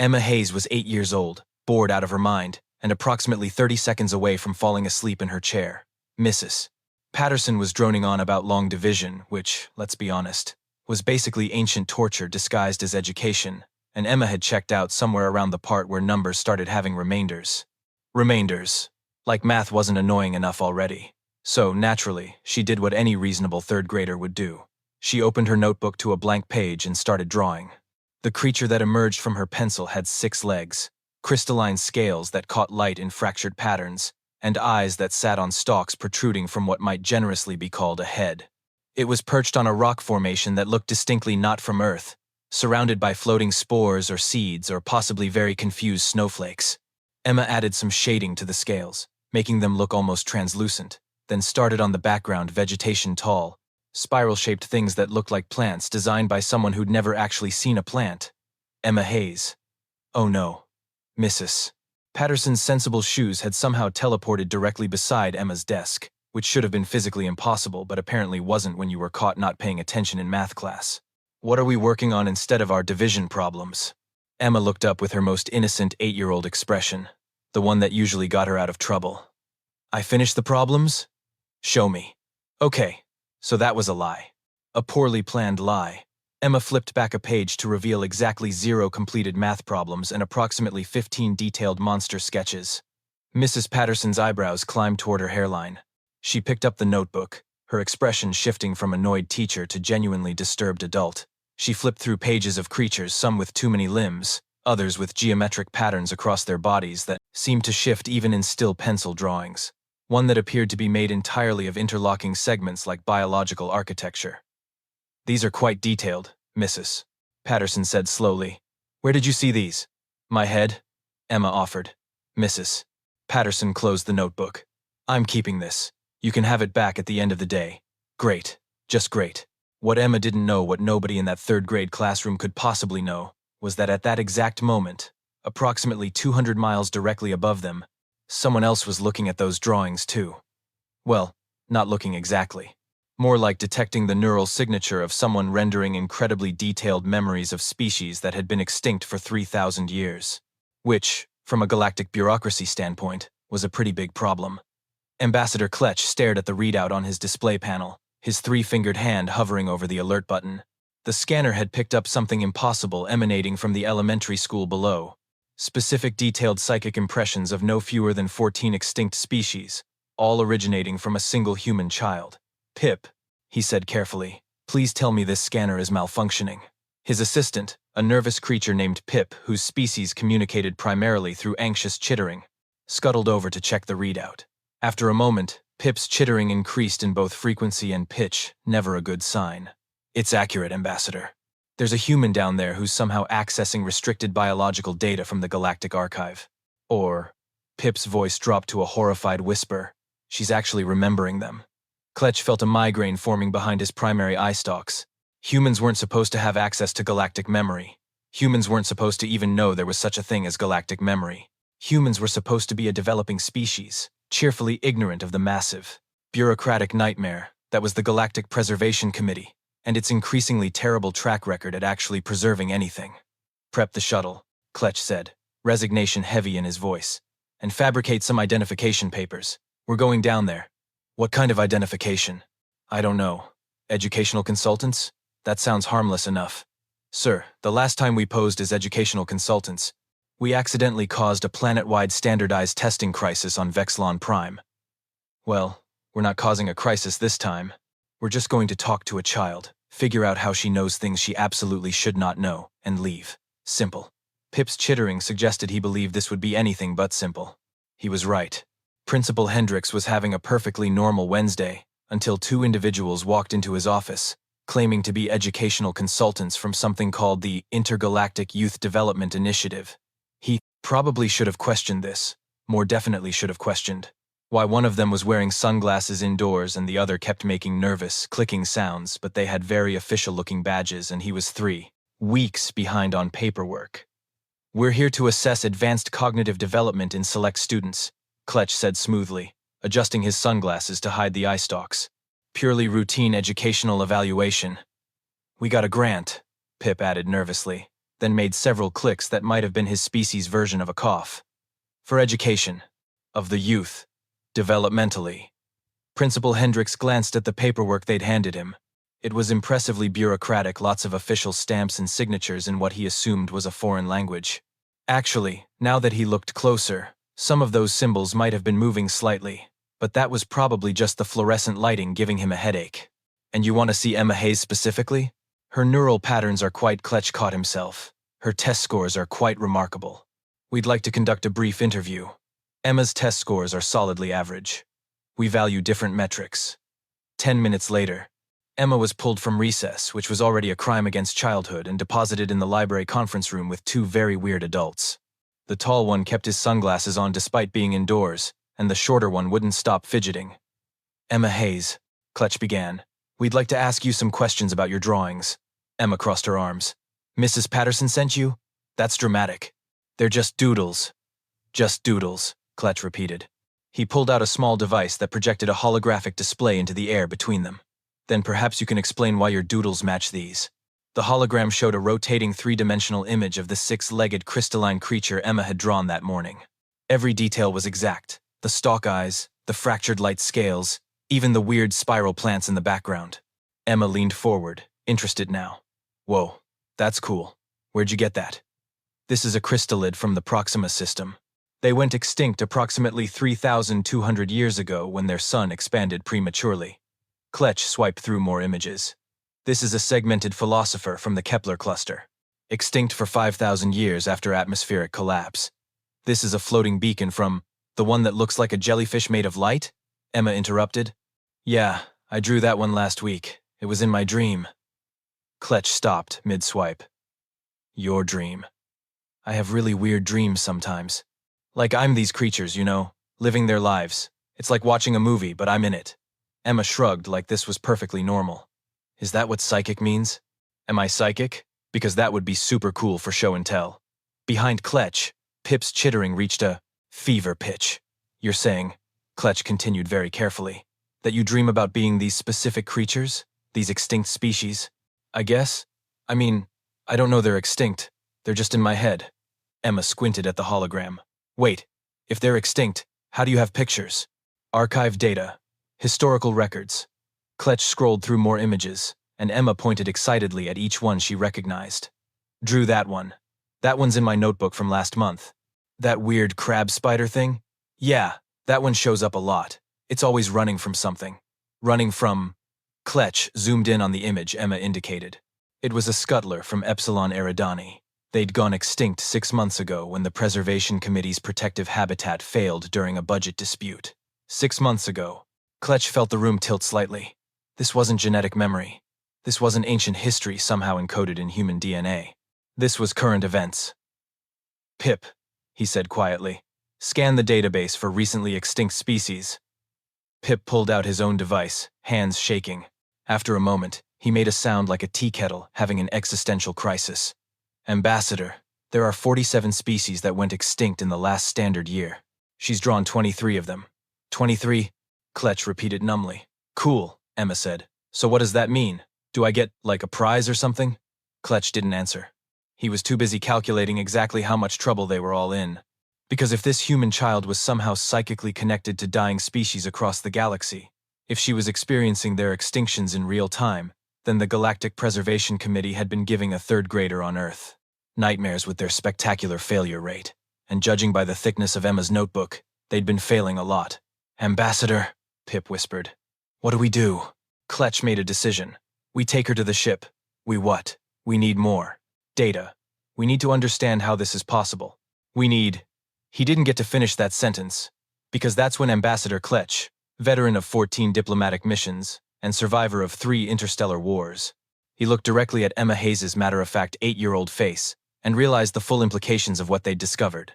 Emma Hayes was 8 years old, bored out of her mind, and approximately 30 seconds away from falling asleep in her chair. Mrs. Patterson was droning on about long division, which, let's be honest, was basically ancient torture disguised as education, and Emma had checked out somewhere around the part where numbers started having remainders. Remainders. Like math wasn't annoying enough already. So, naturally, she did what any reasonable third grader would do. She opened her notebook to a blank page and started drawing. The creature that emerged from her pencil had 6 legs, crystalline scales that caught light in fractured patterns, and eyes that sat on stalks protruding from what might generously be called a head. It was perched on a rock formation that looked distinctly not from Earth, surrounded by floating spores or seeds or possibly very confused snowflakes. Emma added some shading to the scales, making them look almost translucent, then started on the background vegetation tall, spiral-shaped things that looked like plants designed by someone who'd never actually seen a plant. Emma Hayes. Oh no. Mrs. Patterson's sensible shoes had somehow teleported directly beside Emma's desk, which should have been physically impossible but apparently wasn't when you were caught not paying attention in math class. What are we working on instead of our division problems? Emma looked up with her most innocent 8-year-old expression, the one that usually got her out of trouble. I finished the problems? Show me. Okay. So that was a lie. A poorly planned lie. Emma flipped back a page to reveal exactly 0 completed math problems and approximately 15 detailed monster sketches. Mrs. Patterson's eyebrows climbed toward her hairline. She picked up the notebook, her expression shifting from annoyed teacher to genuinely disturbed adult. She flipped through pages of creatures, some with too many limbs, others with geometric patterns across their bodies that seemed to shift even in still pencil drawings. One that appeared to be made entirely of interlocking segments like biological architecture. These are quite detailed, Mrs. Patterson said slowly. Where did you see these? My head? Emma offered. Mrs. Patterson closed the notebook. I'm keeping this. You can have it back at the end of the day. Great. Just great. What Emma didn't know, what nobody in that third-grade classroom could possibly know, was that at that exact moment, approximately 200 miles directly above them, someone else was looking at those drawings too. Well, not looking exactly. More like detecting the neural signature of someone rendering incredibly detailed memories of species that had been extinct for 3,000 years. Which, from a galactic bureaucracy standpoint, was a pretty big problem. Ambassador Kletch stared at the readout on his display panel, his 3-fingered hand hovering over the alert button. The scanner had picked up something impossible emanating from the elementary school below. Specific detailed psychic impressions of no fewer than 14 extinct species, all originating from a single human child. Pip, he said carefully, please tell me this scanner is malfunctioning. His assistant, a nervous creature named Pip, whose species communicated primarily through anxious chittering, scuttled over to check the readout. After a moment, Pip's chittering increased in both frequency and pitch, never a good sign. It's accurate, Ambassador. There's a human down there who's somehow accessing restricted biological data from the Galactic Archive. Or, Pip's voice dropped to a horrified whisper, she's actually remembering them. Kletch felt a migraine forming behind his primary eye stalks. Humans weren't supposed to have access to galactic memory. Humans weren't supposed to even know there was such a thing as galactic memory. Humans were supposed to be a developing species, cheerfully ignorant of the massive, bureaucratic nightmare that was the Galactic Preservation Committee, and its increasingly terrible track record at actually preserving anything. Prep the shuttle, Kletch said, resignation heavy in his voice, and fabricate some identification papers. We're going down there. What kind of identification? I don't know. Educational consultants? That sounds harmless enough. Sir, the last time we posed as educational consultants, we accidentally caused a planet-wide standardized testing crisis on Vexlon Prime. Well, we're not causing a crisis this time. We're just going to talk to a child, figure out how she knows things she absolutely should not know, and leave. Simple. Pip's chittering suggested he believed this would be anything but simple. He was right. Principal Hendricks was having a perfectly normal Wednesday, until 2 individuals walked into his office, claiming to be educational consultants from something called the Intergalactic Youth Development Initiative. He probably should have questioned this, more definitely should have questioned why one of them was wearing sunglasses indoors and the other kept making nervous, clicking sounds, but they had very official-looking badges and he was 3 weeks behind on paperwork. We're here to assess advanced cognitive development in select students, Kletch said smoothly, adjusting his sunglasses to hide the eye stalks. Purely routine educational evaluation. We got a grant, Pip added nervously. then made several clicks that might have been his species' version of a cough. For education. Of the youth. Developmentally. Principal Hendricks glanced at the paperwork they'd handed him. It was impressively bureaucratic, lots of official stamps and signatures in what he assumed was a foreign language. Actually, now that he looked closer, some of those symbols might have been moving slightly, but that was probably just the fluorescent lighting giving him a headache. And you want to see Emma Hayes specifically? Her neural patterns are quite. Kletch caught himself. Her test scores are quite remarkable. We'd like to conduct a brief interview. Emma's test scores are solidly average. We value different metrics. 10 minutes later, Emma was pulled from recess, which was already a crime against childhood, and deposited in the library conference room with two very weird adults. The tall one kept his sunglasses on despite being indoors, and the shorter one wouldn't stop fidgeting. Emma Hayes, Kletch began. We'd like to ask you some questions about your drawings. Emma crossed her arms. Mrs. Patterson sent you? That's dramatic. They're just doodles. Just doodles, Kletch repeated. He pulled out a small device that projected a holographic display into the air between them. Then perhaps you can explain why your doodles match these. The hologram showed a rotating three-dimensional image of the six-legged crystalline creature Emma had drawn that morning. Every detail was exact. The stalk eyes, the fractured light scales, even the weird spiral plants in the background. Emma leaned forward, interested now. Whoa, that's cool. Where'd you get that? This is a crystallid from the Proxima system. They went extinct approximately 3,200 years ago when their sun expanded prematurely. Kletch swiped through more images. This is a segmented philosopher from the Kepler cluster. Extinct for 5,000 years after atmospheric collapse. This is a floating beacon from the one that looks like a jellyfish made of light? Emma interrupted. Yeah, I drew that one last week. It was in my dream. Kletch stopped mid-swipe. Your dream. I have really weird dreams sometimes. Like I'm these creatures, you know, living their lives. It's like watching a movie, but I'm in it. Emma shrugged like this was perfectly normal. Is that what psychic means? Am I psychic? Because that would be super cool for show and tell. Behind Kletch, Pip's chittering reached a fever pitch. You're saying, Kletch continued very carefully, that you dream about being these specific creatures? These extinct species? I guess. I mean, I don't know they're extinct. They're just in my head. Emma squinted at the hologram. Wait, if they're extinct, how do you have pictures? Archive data. Historical records. Kletch scrolled through more images, and Emma pointed excitedly at each one she recognized. Drew that one. That one's in my notebook from last month. That weird crab spider thing? Yeah, that one shows up a lot. It's always running from something. Running from... Kletch zoomed in on the image Emma indicated. It was a scuttler from Epsilon Eridani. They'd gone extinct 6 months ago when the Preservation Committee's protective habitat failed during a budget dispute. 6 months ago. Kletch felt the room tilt slightly. This wasn't genetic memory. This wasn't ancient history somehow encoded in human DNA. This was current events. Pip, he said quietly, scan the database for recently extinct species. Pip pulled out his own device, hands shaking. After a moment, he made a sound like a tea kettle having an existential crisis. Ambassador, there are 47 species that went extinct in the last standard year. She's drawn 23 of them. 23? Kletch repeated numbly. Cool, Emma said. So what does that mean? Do I get, like, a prize or something? Kletch didn't answer. He was too busy calculating exactly how much trouble they were all in. Because if this human child was somehow psychically connected to dying species across the galaxy, if she was experiencing their extinctions in real time, then the Galactic Preservation Committee had been giving a third grader on Earth nightmares with their spectacular failure rate, and judging by the thickness of Emma's notebook, they'd been failing a lot. Ambassador, Pip whispered. What do we do? Kletch made a decision. We take her to the ship. We what? We need more. Data. We need to understand how this is possible. We need... He didn't get to finish that sentence, because that's when Ambassador Kletch, veteran of 14 diplomatic missions, and survivor of 3 interstellar wars, he looked directly at Emma Hayes' matter-of-fact 8-year-old face and realized the full implications of what they'd discovered.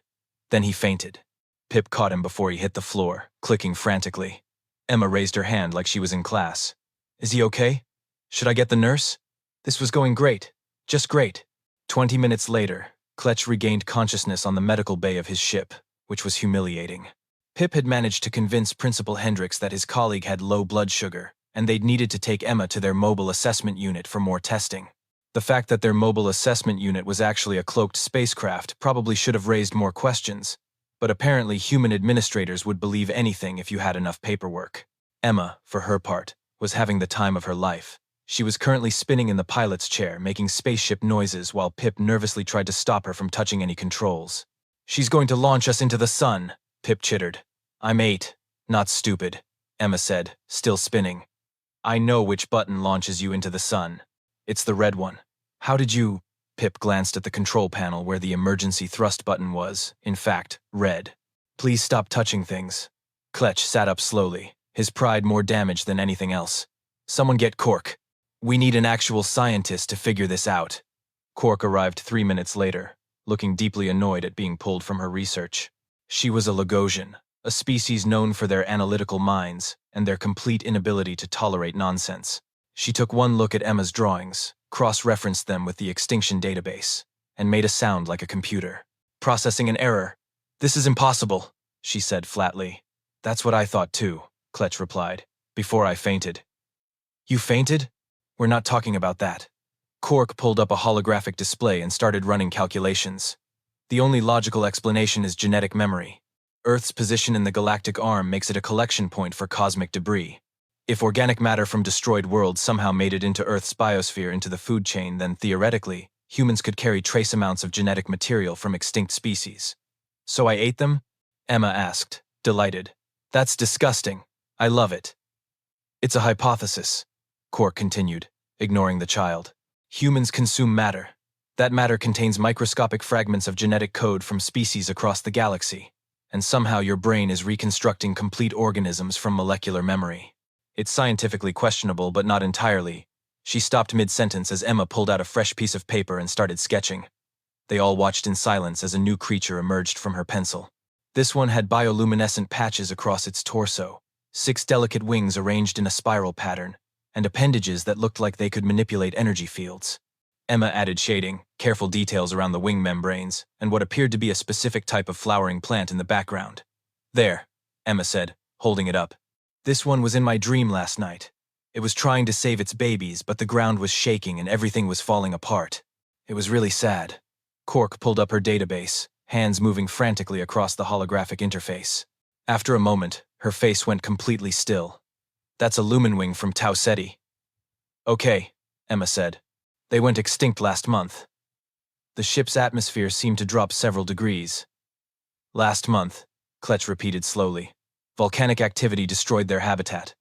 Then he fainted. Pip caught him before he hit the floor, clicking frantically. Emma raised her hand like she was in class. Is he okay? Should I get the nurse? This was going great. Just great. 20 minutes later, Kletch regained consciousness on the medical bay of his ship, which was humiliating. Pip had managed to convince Principal Hendricks that his colleague had low blood sugar, and they'd needed to take Emma to their mobile assessment unit for more testing. The fact that their mobile assessment unit was actually a cloaked spacecraft probably should have raised more questions, but apparently human administrators would believe anything if you had enough paperwork. Emma, for her part, was having the time of her life. She was currently spinning in the pilot's chair, making spaceship noises while Pip nervously tried to stop her from touching any controls. "She's going to launch us into the sun," Pip chittered. "I'm 8, not stupid," Emma said, still spinning. "I know which button launches you into the sun. It's the red one." "How did you—" Pip glanced at the control panel where the emergency thrust button was, in fact, red. "Please stop touching things." Kletch sat up slowly, his pride more damaged than anything else. "Someone get Cork. We need an actual scientist to figure this out." Cork arrived 3 minutes later, looking deeply annoyed at being pulled from her research. She was a Lagosian, a species known for their analytical minds and their complete inability to tolerate nonsense. She took one look at Emma's drawings, cross-referenced them with the Extinction database, and made a sound like a computer. "Processing an error. This is impossible," she said flatly. "That's what I thought too," Kletch replied, "before I fainted." "You fainted? We're not talking about that." Cork pulled up a holographic display and started running calculations. "The only logical explanation is genetic memory. Earth's position in the galactic arm makes it a collection point for cosmic debris. If organic matter from destroyed worlds somehow made it into Earth's biosphere into the food chain, then theoretically, humans could carry trace amounts of genetic material from extinct species." "So I ate them?" Emma asked, delighted. "That's disgusting. I love it." "It's a hypothesis," Cork continued, ignoring the child. "Humans consume matter. That matter contains microscopic fragments of genetic code from species across the galaxy, and somehow your brain is reconstructing complete organisms from molecular memory. It's scientifically questionable, but not entirely." She stopped mid-sentence as Emma pulled out a fresh piece of paper and started sketching. They all watched in silence as a new creature emerged from her pencil. This one had bioluminescent patches across its torso, 6 delicate wings arranged in a spiral pattern, and appendages that looked like they could manipulate energy fields. Emma added shading, careful details around the wing membranes, and what appeared to be a specific type of flowering plant in the background. "There," Emma said, holding it up. "This one was in my dream last night. It was trying to save its babies, but the ground was shaking and everything was falling apart. It was really sad." Cork pulled up her database, hands moving frantically across the holographic interface. After a moment, her face went completely still. "That's a lumen wing from Tau Ceti." "Okay," Emma said. "They went extinct last month." The ship's atmosphere seemed to drop several degrees. "Last month," Kletch repeated slowly. "Volcanic activity destroyed their habitat."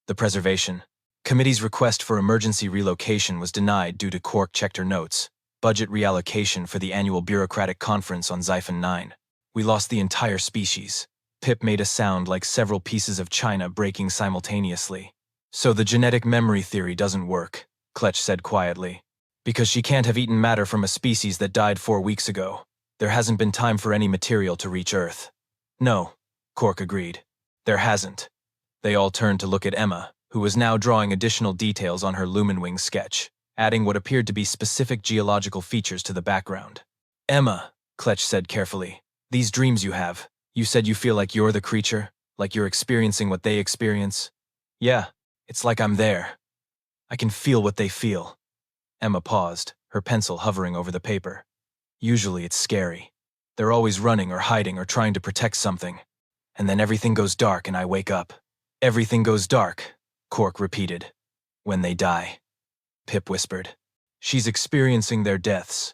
The Preservation Committee's request for emergency relocation was denied due to Cork checked her notes. Budget reallocation for the annual bureaucratic conference on Sci-Fi 9. "We lost the entire species." Pip made a sound like several pieces of china breaking simultaneously. "So the genetic memory theory doesn't work," Kletch said quietly. "Because she can't have eaten matter from a species that died 4 weeks ago. There hasn't been time for any material to reach Earth." "No," Cork agreed. "There hasn't." They all turned to look at Emma, who was now drawing additional details on her lumenwing sketch, adding what appeared to be specific geological features to the background. "Emma," Kletch said carefully, "these dreams you have, you said you feel like you're the creature, like you're experiencing what they experience?" "Yeah, it's like I'm there. I can feel what they feel." Emma paused, her pencil hovering over the paper. "Usually it's scary. They're always running or hiding or trying to protect something. And then everything goes dark and I wake up." "Everything goes dark," Cork repeated. "When they die," Pip whispered. "She's experiencing their deaths."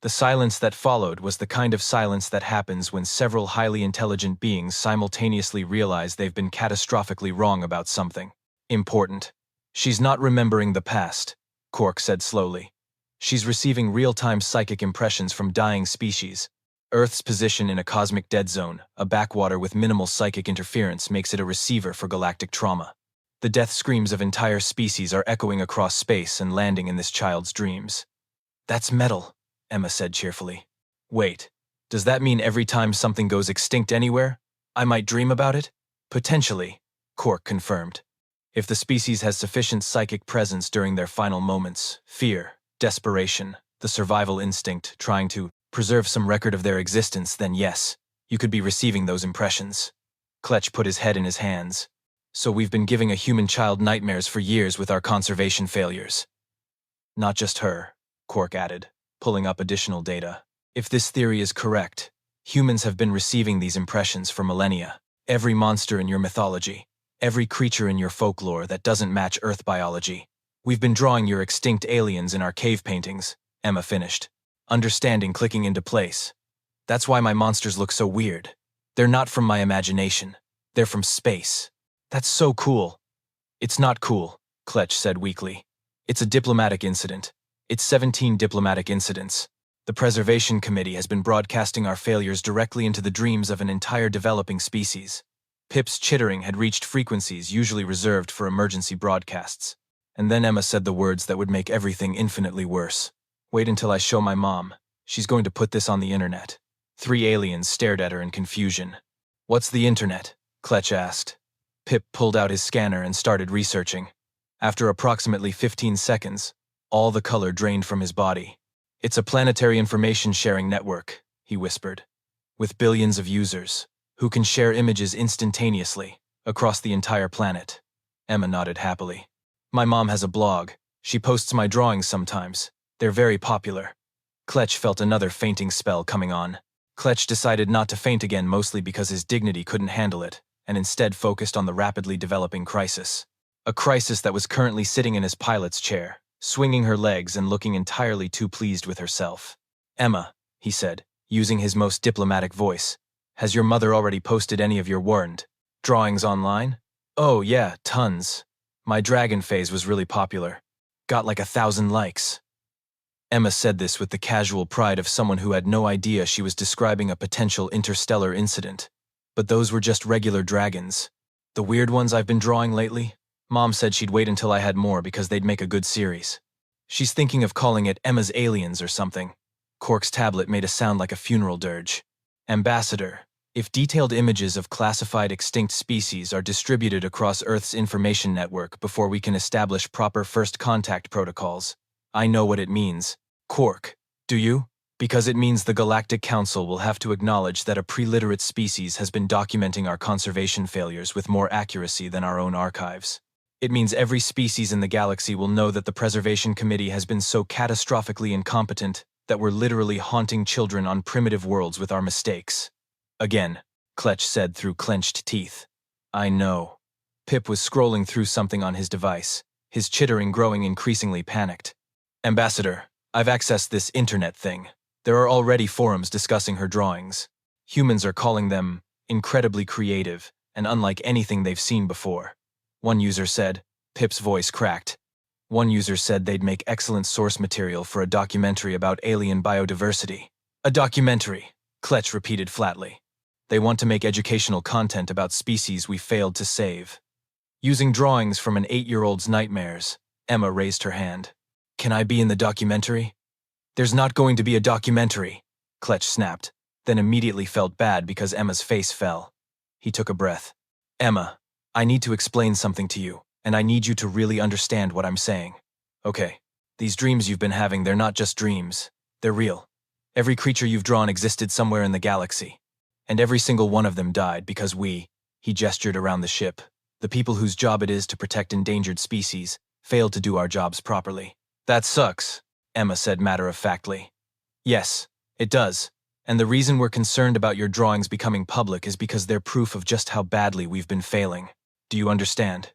The silence that followed was the kind of silence that happens when several highly intelligent beings simultaneously realize they've been catastrophically wrong about something important. "She's not remembering the past," Cork said slowly. "She's receiving real-time psychic impressions from dying species. Earth's position in a cosmic dead zone, a backwater with minimal psychic interference, makes it a receiver for galactic trauma. The death screams of entire species are echoing across space and landing in this child's dreams." "That's metal," Emma said cheerfully. "Wait, does that mean every time something goes extinct anywhere, I might dream about it?" "Potentially," Cork confirmed. "If the species has sufficient psychic presence during their final moments, fear, desperation, the survival instinct, trying to preserve some record of their existence, then yes, you could be receiving those impressions." Kletch put his head in his hands. "So we've been giving a human child nightmares for years with our conservation failures." "Not just her," Cork added, pulling up additional data. If this theory is correct, humans have been receiving these impressions for millennia. Every monster in your mythology, every creature in your folklore that doesn't match Earth biology. We've been drawing your extinct aliens in our cave paintings, Emma finished, understanding clicking into place. That's why my monsters look so weird. They're not from my imagination. They're from space. That's so cool. It's not cool, Kletch said weakly. It's a diplomatic incident. It's 17 diplomatic incidents. The Preservation Committee has been broadcasting our failures directly into the dreams of an entire developing species. Pip's chittering had reached frequencies usually reserved for emergency broadcasts. And then Emma said the words that would make everything infinitely worse. Wait until I show my mom. She's going to put this on the internet. 3 aliens stared at her in confusion. What's the internet? Kletch asked. Pip pulled out his scanner and started researching. After approximately 15 seconds, all the color drained from his body. It's a planetary information sharing network, he whispered, with billions of users who can share images instantaneously across the entire planet. Emma nodded happily. My mom has a blog. She posts my drawings sometimes. They're very popular. Kletch felt another fainting spell coming on. Kletch decided not to faint again, mostly because his dignity couldn't handle it, and instead focused on the rapidly developing crisis. A crisis that was currently sitting in his pilot's chair, swinging her legs and looking entirely too pleased with herself. Emma, he said, using his most diplomatic voice, has your mother already posted any of your warned drawings online? Oh yeah, tons. My dragon phase was really popular. Got like 1,000 likes. Emma said this with the casual pride of someone who had no idea she was describing a potential interstellar incident. But those were just regular dragons. The weird ones I've been drawing lately? Mom said she'd wait until I had more because they'd make a good series. She's thinking of calling it Emma's Aliens or something. Cork's tablet made a sound like a funeral dirge. Ambassador, if detailed images of classified extinct species are distributed across Earth's information network before we can establish proper first contact protocols, I know what it means. Cork, do you? Because it means the Galactic Council will have to acknowledge that a pre-literate species has been documenting our conservation failures with more accuracy than our own archives. It means every species in the galaxy will know that the Preservation Committee has been so catastrophically incompetent that we're literally haunting children on primitive worlds with our mistakes. Again, Kletch said through clenched teeth. I know. Pip was scrolling through something on his device, his chittering growing increasingly panicked. Ambassador, I've accessed this internet thing. There are already forums discussing her drawings. Humans are calling them incredibly creative and unlike anything they've seen before. One user said, Pip's voice cracked. One user said they'd make excellent source material for a documentary about alien biodiversity. A documentary, Kletch repeated flatly. They want to make educational content about species we failed to save. Using drawings from an 8-year-old's nightmares, Emma raised her hand. Can I be in the documentary? There's not going to be a documentary, Kletch snapped, then immediately felt bad because Emma's face fell. He took a breath. Emma, I need to explain something to you, and I need you to really understand what I'm saying. Okay, these dreams you've been having, they're not just dreams. They're real. Every creature you've drawn existed somewhere in the galaxy. And every single one of them died because he gestured around the ship, the people whose job it is to protect endangered species, failed to do our jobs properly. That sucks, Emma said matter-of-factly. Yes, it does. And the reason we're concerned about your drawings becoming public is because they're proof of just how badly we've been failing. Do you understand?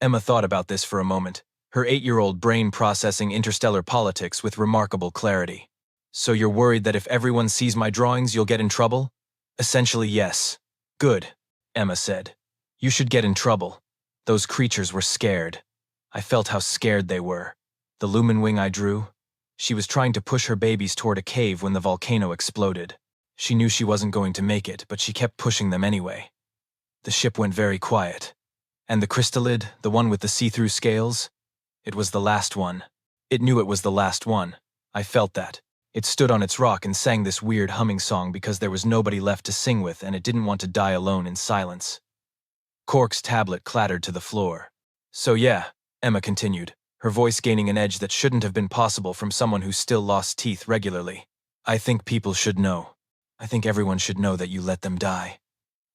Emma thought about this for a moment, her 8-year-old brain processing interstellar politics with remarkable clarity. So you're worried that if everyone sees my drawings, you'll get in trouble? Essentially, yes. Good, Emma said. You should get in trouble. Those creatures were scared. I felt how scared they were. The lumen wing I drew? She was trying to push her babies toward a cave when the volcano exploded. She knew she wasn't going to make it, but she kept pushing them anyway. The ship went very quiet. And the crystallid, the one with the see-through scales? It was the last one. It knew it was the last one. I felt that. It stood on its rock and sang this weird humming song because there was nobody left to sing with and it didn't want to die alone in silence. Cork's tablet clattered to the floor. So yeah, Emma continued, her voice gaining an edge that shouldn't have been possible from someone who still lost teeth regularly. I think people should know. I think everyone should know that you let them die.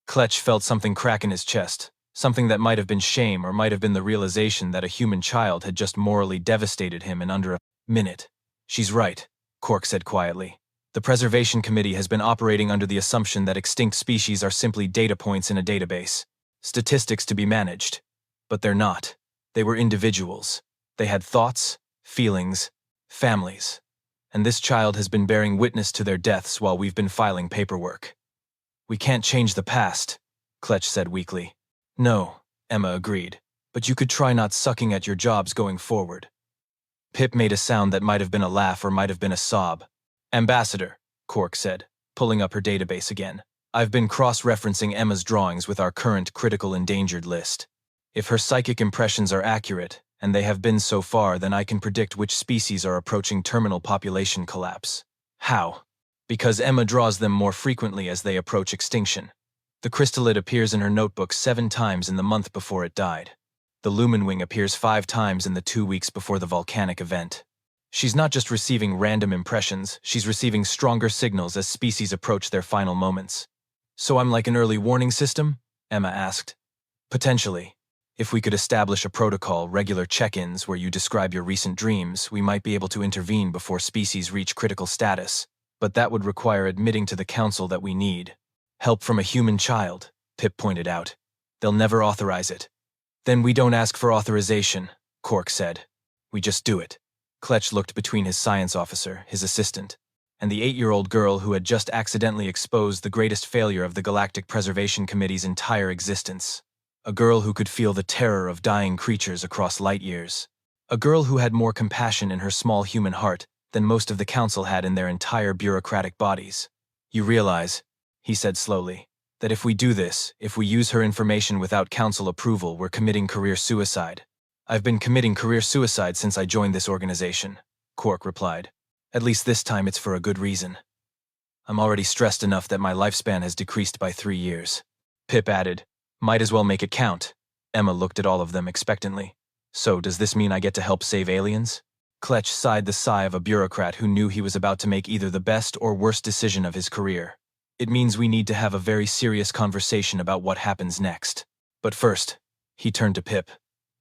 Kletch felt something crack in his chest, something that might have been shame or might have been the realization that a human child had just morally devastated him in under a minute. She's right, Cork said quietly. The Preservation Committee has been operating under the assumption that extinct species are simply data points in a database, statistics to be managed. But they're not. They were individuals. They had thoughts, feelings, families. And this child has been bearing witness to their deaths while we've been filing paperwork. We can't change the past, Kletch said weakly. No, Emma agreed, but you could try not sucking at your jobs going forward. Pip made a sound that might have been a laugh or might have been a sob. Ambassador, Cork said, pulling up her database again. I've been cross-referencing Emma's drawings with our current critical endangered list. If her psychic impressions are accurate, and they have been so far, then I can predict which species are approaching terminal population collapse. How? Because Emma draws them more frequently as they approach extinction. The crystallid appears in her notebook 7 times in the month before it died. The lumen wing appears 5 times in the 2 weeks before the volcanic event. She's not just receiving random impressions, she's receiving stronger signals as species approach their final moments. So I'm like an early warning system? Emma asked. Potentially. If we could establish a protocol, regular check-ins where you describe your recent dreams, we might be able to intervene before species reach critical status. But that would require admitting to the Council that we need help from a human child, Pip pointed out. They'll never authorize it. Then we don't ask for authorization, Cork said. We just do it. Kletch looked between his science officer, his assistant, and the 8-year-old girl who had just accidentally exposed the greatest failure of the Galactic Preservation Committee's entire existence. A girl who could feel the terror of dying creatures across light years. A girl who had more compassion in her small human heart than most of the Council had in their entire bureaucratic bodies. You realize, he said slowly, that if we do this, if we use her information without Council approval, we're committing career suicide. I've been committing career suicide since I joined this organization, Cork replied. At least this time it's for a good reason. I'm already stressed enough that my lifespan has decreased by 3 years. Pip added, might as well make it count. Emma looked at all of them expectantly. So, does this mean I get to help save aliens? Kletch sighed the sigh of a bureaucrat who knew he was about to make either the best or worst decision of his career. It means we need to have a very serious conversation about what happens next. But first, he turned to Pip.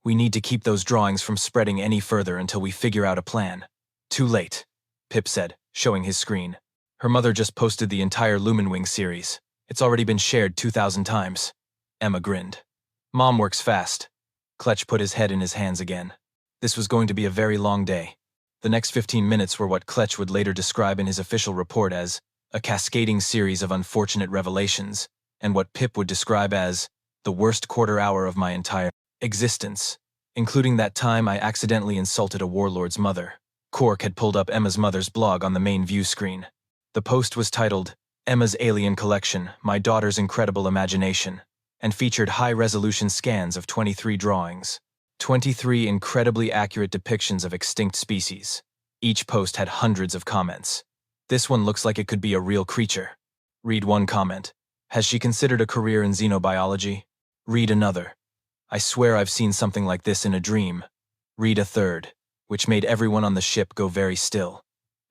We need to keep those drawings from spreading any further until we figure out a plan. Too late, Pip said, showing his screen. Her mother just posted the entire Lumenwing series. It's already been shared 2,000 times. Emma grinned. Mom works fast. Kletch put his head in his hands again. This was going to be a very long day. The next 15 minutes were what Kletch would later describe in his official report as a cascading series of unfortunate revelations, and what Pip would describe as the worst quarter hour of my entire existence, including that time I accidentally insulted a warlord's mother. Cork had pulled up Emma's mother's blog on the main view screen. The post was titled, Emma's Alien Collection, My Daughter's Incredible Imagination, and featured high-resolution scans of 23 drawings. 23 incredibly accurate depictions of extinct species. Each post had hundreds of comments. This one looks like it could be a real creature. Read one comment. Has she considered a career in xenobiology? Read another. I swear I've seen something like this in a dream. Read a third, which made everyone on the ship go very still.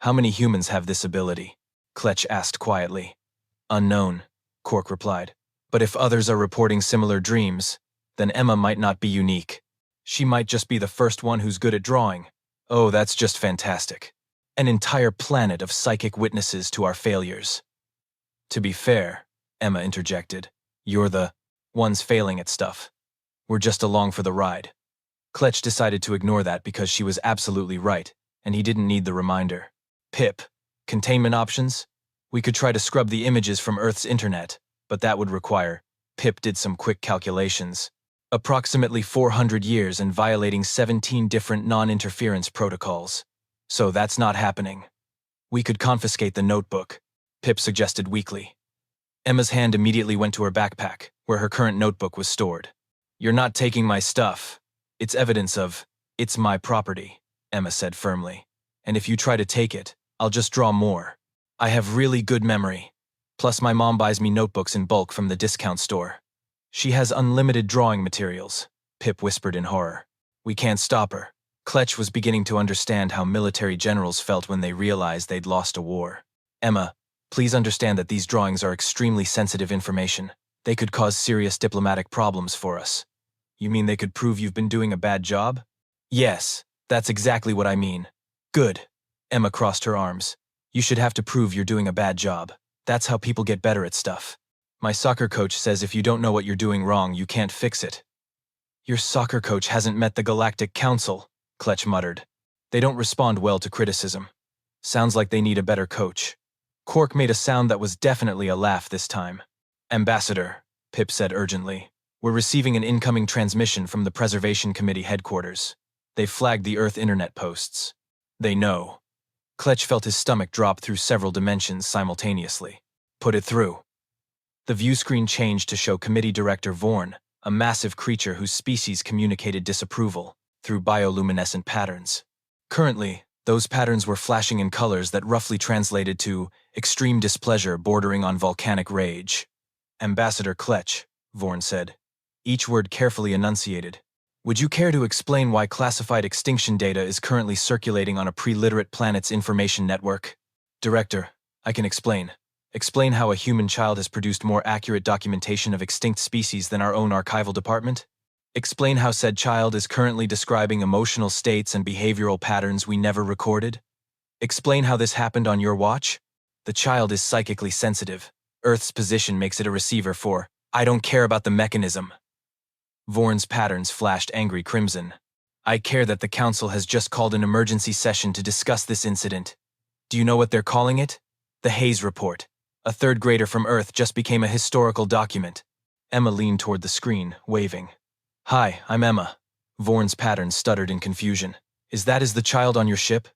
How many humans have this ability? Kletch asked quietly. Unknown, Cork replied. But if others are reporting similar dreams, then Emma might not be unique. She might just be the first one who's good at drawing. Oh, that's just fantastic. An entire planet of psychic witnesses to our failures. To be fair, Emma interjected, you're the ones failing at stuff. We're just along for the ride. Kletch decided to ignore that because she was absolutely right, and he didn't need the reminder. Pip, containment options? We could try to scrub the images from Earth's internet, but that would require, Pip did some quick calculations, approximately 400 years and violating 17 different non-interference protocols. So that's not happening. We could confiscate the notebook, Pip suggested weakly. Emma's hand immediately went to her backpack, where her current notebook was stored. You're not taking my stuff. It's evidence of, it's my property, Emma said firmly. And if you try to take it, I'll just draw more. I have really good memory. Plus my mom buys me notebooks in bulk from the discount store. She has unlimited drawing materials, Pip whispered in horror. We can't stop her. Kletch was beginning to understand how military generals felt when they realized they'd lost a war. Emma, please understand that these drawings are extremely sensitive information. They could cause serious diplomatic problems for us. You mean they could prove you've been doing a bad job? Yes, that's exactly what I mean. Good. Emma crossed her arms. You should have to prove you're doing a bad job. That's how people get better at stuff. My soccer coach says if you don't know what you're doing wrong, you can't fix it. Your soccer coach hasn't met the Galactic Council, Kletch muttered. They don't respond well to criticism. Sounds like they need a better coach. Quark made a sound that was definitely a laugh this time. Ambassador, Pip said urgently. We're receiving an incoming transmission from the Preservation Committee headquarters. They've flagged the Earth internet posts. They know. Kletch felt his stomach drop through several dimensions simultaneously. Put it through. The view screen changed to show Committee Director Vorn, a massive creature whose species communicated disapproval through bioluminescent patterns. Currently, those patterns were flashing in colors that roughly translated to extreme displeasure bordering on volcanic rage. Ambassador Kletch, Vorn said, each word carefully enunciated. Would you care to explain why classified extinction data is currently circulating on a pre-literate planet's information network? Director, I can explain. Explain how a human child has produced more accurate documentation of extinct species than our own archival department? Explain how said child is currently describing emotional states and behavioral patterns we never recorded? Explain how this happened on your watch? The child is psychically sensitive. Earth's position makes it a receiver for, I don't care about the mechanism. Vorn's patterns flashed angry crimson. I care that the Council has just called an emergency session to discuss this incident. Do you know what they're calling it? The Hayes Report. A third grader from Earth just became a historical document. Emma leaned toward the screen, waving. Hi, I'm Emma. Vorn's patterns stuttered in confusion. Is the child on your ship?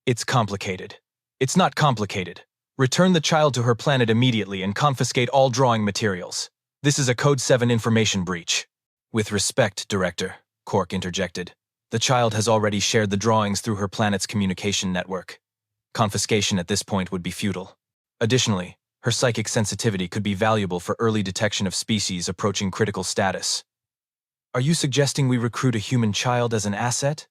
It's complicated. It's not complicated. Return the child to her planet immediately and confiscate all drawing materials. This is a Code 7 information breach. With respect, Director, Quark interjected. The child has already shared the drawings through her planet's communication network. Confiscation at this point would be futile. Additionally, her psychic sensitivity could be valuable for early detection of species approaching critical status. Are you suggesting we recruit a human child as an asset?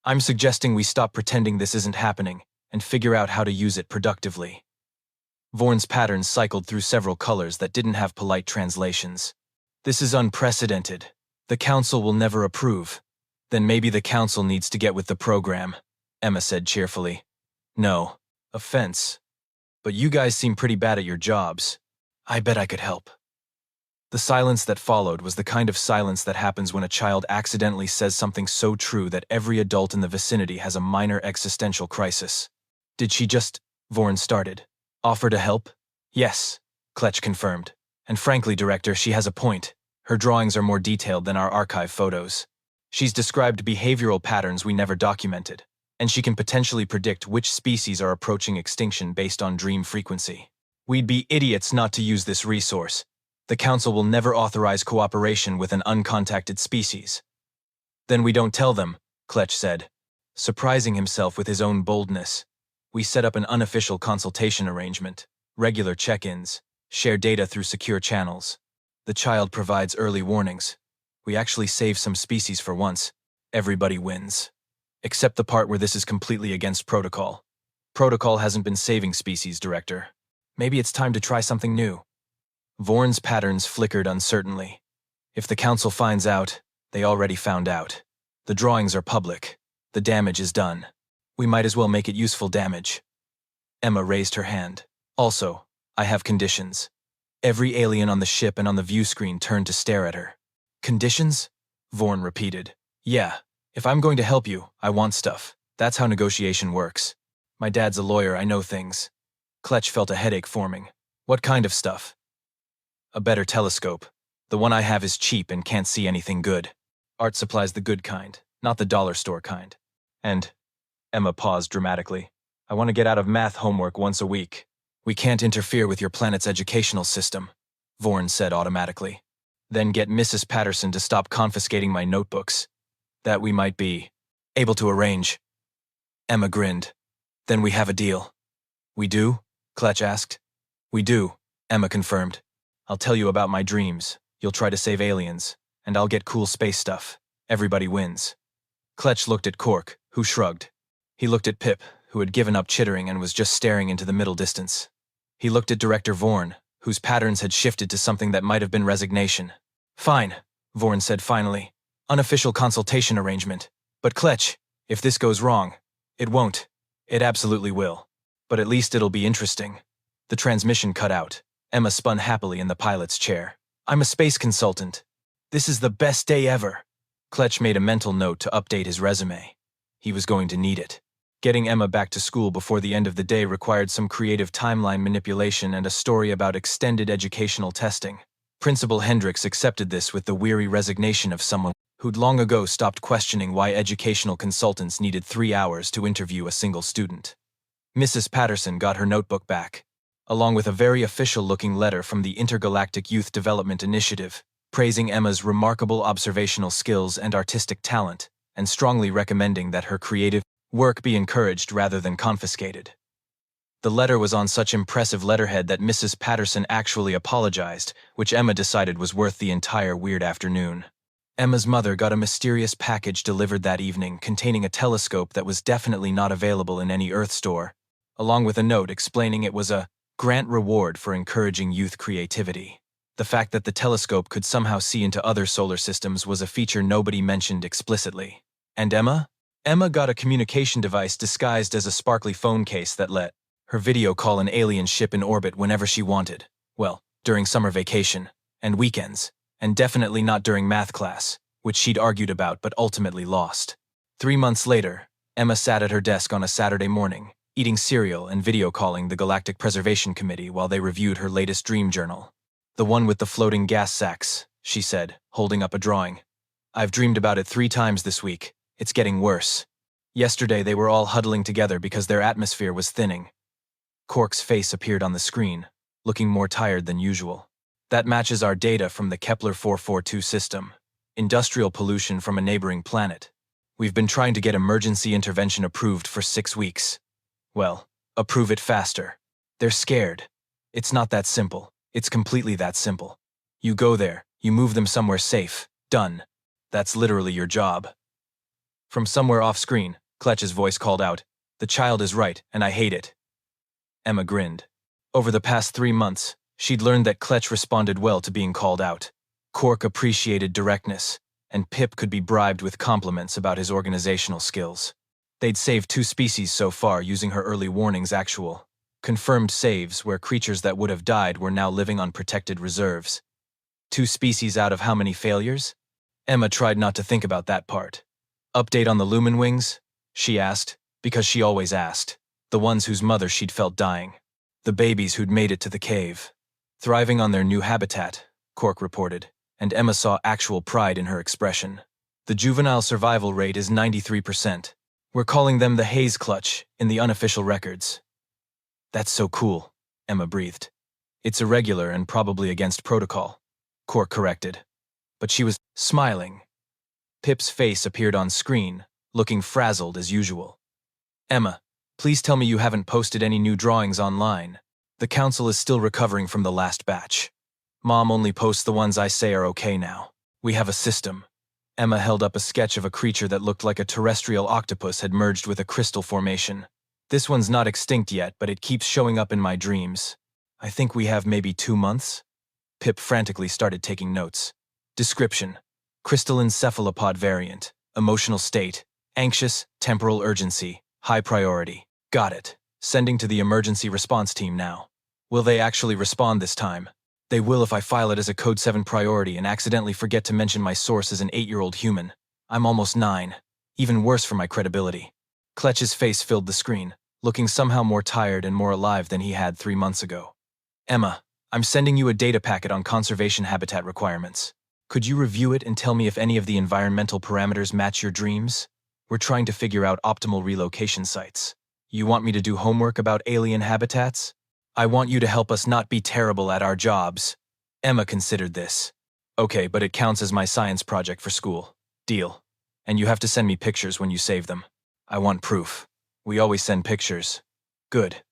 I'm suggesting we stop pretending this isn't happening and figure out how to use it productively. Vorn's patterns cycled through several colors that didn't have polite translations. This is unprecedented. The Council will never approve. Then maybe the Council needs to get with the program, Emma said cheerfully. No offense. But you guys seem pretty bad at your jobs. I bet I could help. The silence that followed was the kind of silence that happens when a child accidentally says something so true that every adult in the vicinity has a minor existential crisis. Did she just, Vorn started, offer to help? Yes, Kletch confirmed. And frankly, Director, she has a point. Her drawings are more detailed than our archive photos. She's described behavioral patterns we never documented, and she can potentially predict which species are approaching extinction based on dream frequency. We'd be idiots not to use this resource. The Council will never authorize cooperation with an uncontacted species. Then we don't tell them, Kletch said, surprising himself with his own boldness. We set up an unofficial consultation arrangement, regular check-ins, share data through secure channels. The child provides early warnings. We actually save some species for once. Everybody wins. Except the part where this is completely against protocol. Protocol hasn't been saving species, Director. Maybe it's time to try something new. Vorn's patterns flickered uncertainly. If the Council finds out, they already found out. The drawings are public. The damage is done. We might as well make it useful damage. Emma raised her hand. Also, I have conditions. Every alien on the ship and on the view screen turned to stare at her. Conditions? Vorn repeated. Yeah, if I'm going to help you, I want stuff. That's how negotiation works. My dad's a lawyer, I know things. Kletch felt a headache forming. What kind of stuff? A better telescope. The one I have is cheap and can't see anything good. Art supplies the good kind, not the dollar store kind. And, Emma paused dramatically, I want to get out of math homework once a week. We can't interfere with your planet's educational system, Vorn said automatically. Then get Mrs. Patterson to stop confiscating my notebooks. That we might be able to arrange. Emma grinned. Then we have a deal. We do? Kletch asked. We do, Emma confirmed. I'll tell you about my dreams. You'll try to save aliens, and I'll get cool space stuff. Everybody wins. Kletch looked at Quark, who shrugged. He looked at Pip, who had given up chittering and was just staring into the middle distance. He looked at Director Vorn, whose patterns had shifted to something that might have been resignation. Fine, Vorn said finally. Unofficial consultation arrangement. But Kletch, if this goes wrong, it won't. It absolutely will. But at least it'll be interesting. The transmission cut out. Emma spun happily in the pilot's chair. I'm a space consultant. This is the best day ever. Kletch made a mental note to update his resume. He was going to need it. Getting Emma back to school before the end of the day required some creative timeline manipulation and a story about extended educational testing. Principal Hendricks accepted this with the weary resignation of someone who'd long ago stopped questioning why educational consultants needed 3 hours to interview a single student. Mrs. Patterson got her notebook back, along with a very official-looking letter from the Intergalactic Youth Development Initiative, praising Emma's remarkable observational skills and artistic talent, and strongly recommending that her creative work be encouraged rather than confiscated. The letter was on such impressive letterhead that Mrs. Patterson actually apologized, which Emma decided was worth the entire weird afternoon. Emma's mother got a mysterious package delivered that evening containing a telescope that was definitely not available in any Earth store, along with a note explaining it was a grant reward for encouraging youth creativity. The fact that the telescope could somehow see into other solar systems was a feature nobody mentioned explicitly. And Emma? Emma got a communication device disguised as a sparkly phone case that let her video call an alien ship in orbit whenever she wanted. Well, during summer vacation, and weekends, and definitely not during math class, which she'd argued about but ultimately lost. 3 months later, Emma sat at her desk on a Saturday morning, eating cereal and video calling the Galactic Preservation Committee while they reviewed her latest dream journal. The one with the floating gas sacks, she said, holding up a drawing. I've dreamed about it 3 times this week. It's getting worse. Yesterday they were all huddling together because their atmosphere was thinning. Cork's face appeared on the screen, looking more tired than usual. That matches our data from the Kepler 442 system. Industrial pollution from a neighboring planet. We've been trying to get emergency intervention approved for 6 weeks. Well, approve it faster. They're scared. It's not that simple. It's completely that simple. You go there, you move them somewhere safe. Done. That's literally your job. From somewhere off-screen, Kletch's voice called out, "The child is right, and I hate it." Emma grinned. Over the past 3 months, she'd learned that Kletch responded well to being called out. Cork appreciated directness, and Pip could be bribed with compliments about his organizational skills. They'd saved 2 species so far using her early warnings actual. Confirmed saves where creatures that would have died were now living on protected reserves. 2 species out of how many failures? Emma tried not to think about that part. Update on the lumen wings? She asked, because she always asked. The ones whose mother she'd felt dying. The babies who'd made it to the cave. Thriving on their new habitat, Cork reported, and Emma saw actual pride in her expression. The juvenile survival rate is 93%. We're calling them the Haze Clutch in the unofficial records. That's so cool, Emma breathed. It's irregular and probably against protocol, Cork corrected. But she was smiling. Pip's face appeared on screen, looking frazzled as usual. Emma, please tell me you haven't posted any new drawings online. The council is still recovering from the last batch. Mom only posts the ones I say are okay now. We have a system. Emma held up a sketch of a creature that looked like a terrestrial octopus had merged with a crystal formation. This one's not extinct yet, but it keeps showing up in my dreams. I think we have maybe 2 months? Pip frantically started taking notes. Description: crystalline cephalopod variant, emotional state, anxious, temporal urgency, high priority. Got it. Sending to the emergency response team now. Will they actually respond this time? They will if I file it as a Code 7 priority and accidentally forget to mention my source as an 8-year-old human. I'm almost 9. Even worse for my credibility. Kletch's face filled the screen, looking somehow more tired and more alive than he had 3 months ago. Emma, I'm sending you a data packet on conservation habitat requirements. Could you review it and tell me if any of the environmental parameters match your dreams? We're trying to figure out optimal relocation sites. You want me to do homework about alien habitats? I want you to help us not be terrible at our jobs. Emma considered this. Okay, but it counts as my science project for school. Deal. And you have to send me pictures when you save them. I want proof. We always send pictures. Good.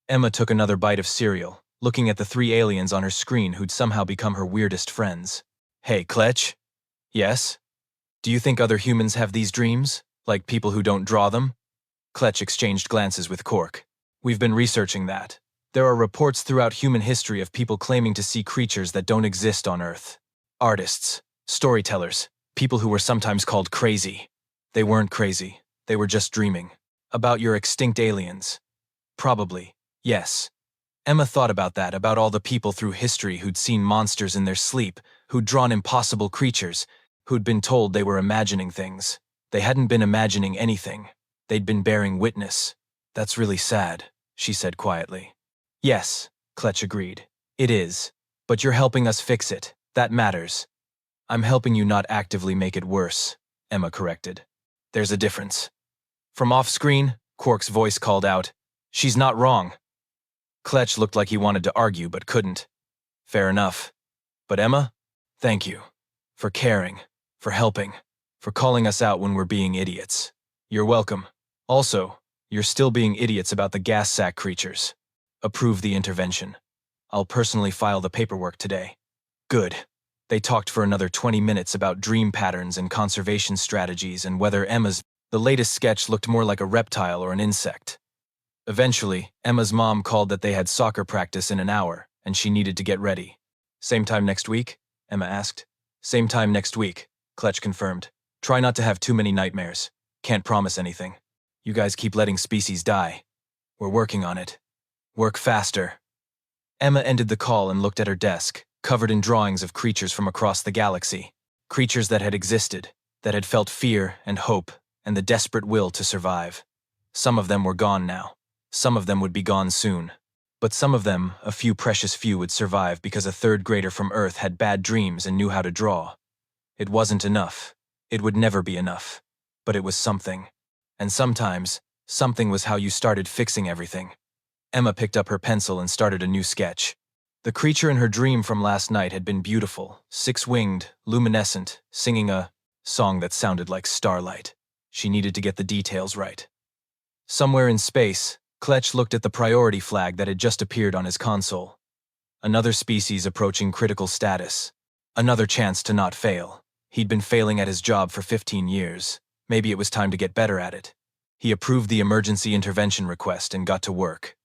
Emma took another bite of cereal, looking at the 3 aliens on her screen who'd somehow become her weirdest friends. Hey, Kletch? Yes? Do you think other humans have these dreams? Like people who don't draw them? Kletch exchanged glances with Cork. We've been researching that. There are reports throughout human history of people claiming to see creatures that don't exist on Earth. Artists, storytellers, people who were sometimes called crazy. They weren't crazy. They were just dreaming. About your extinct aliens. Probably. Yes. Emma thought about that, about all the people through history who'd seen monsters in their sleep, who'd drawn impossible creatures, who'd been told they were imagining things. They hadn't been imagining anything. They'd been bearing witness. That's really sad, she said quietly. Yes, Kletch agreed. It is. But you're helping us fix it. That matters. I'm helping you not actively make it worse, Emma corrected. There's a difference. From off-screen, Quark's voice called out, "She's not wrong." Kletch looked like he wanted to argue but couldn't. Fair enough. But Emma, thank you. For caring. For helping. For calling us out when we're being idiots. You're welcome. Also, you're still being idiots about the gas sack creatures. Approve the intervention. I'll personally file the paperwork today. Good. They talked for another 20 minutes about dream patterns and conservation strategies and whether the latest sketch looked more like a reptile or an insect. Eventually, Emma's mom called that they had soccer practice in an hour, and she needed to get ready. Same time next week? Emma asked. Same time next week, Kletch confirmed. Try not to have too many nightmares. Can't promise anything. You guys keep letting species die. We're working on it. Work faster. Emma ended the call and looked at her desk, covered in drawings of creatures from across the galaxy. Creatures that had existed, that had felt fear and hope and the desperate will to survive. Some of them were gone now. Some of them would be gone soon. But some of them, a few precious few, would survive because a third grader from Earth had bad dreams and knew how to draw. It wasn't enough. It would never be enough. But it was something. And sometimes, something was how you started fixing everything. Emma picked up her pencil and started a new sketch. The creature in her dream from last night had been beautiful, six-winged, luminescent, singing a song that sounded like starlight. She needed to get the details right. Somewhere in space, Kletch looked at the priority flag that had just appeared on his console. Another species approaching critical status. Another chance to not fail. He'd been failing at his job for 15 years. Maybe it was time to get better at it. He approved the emergency intervention request and got to work.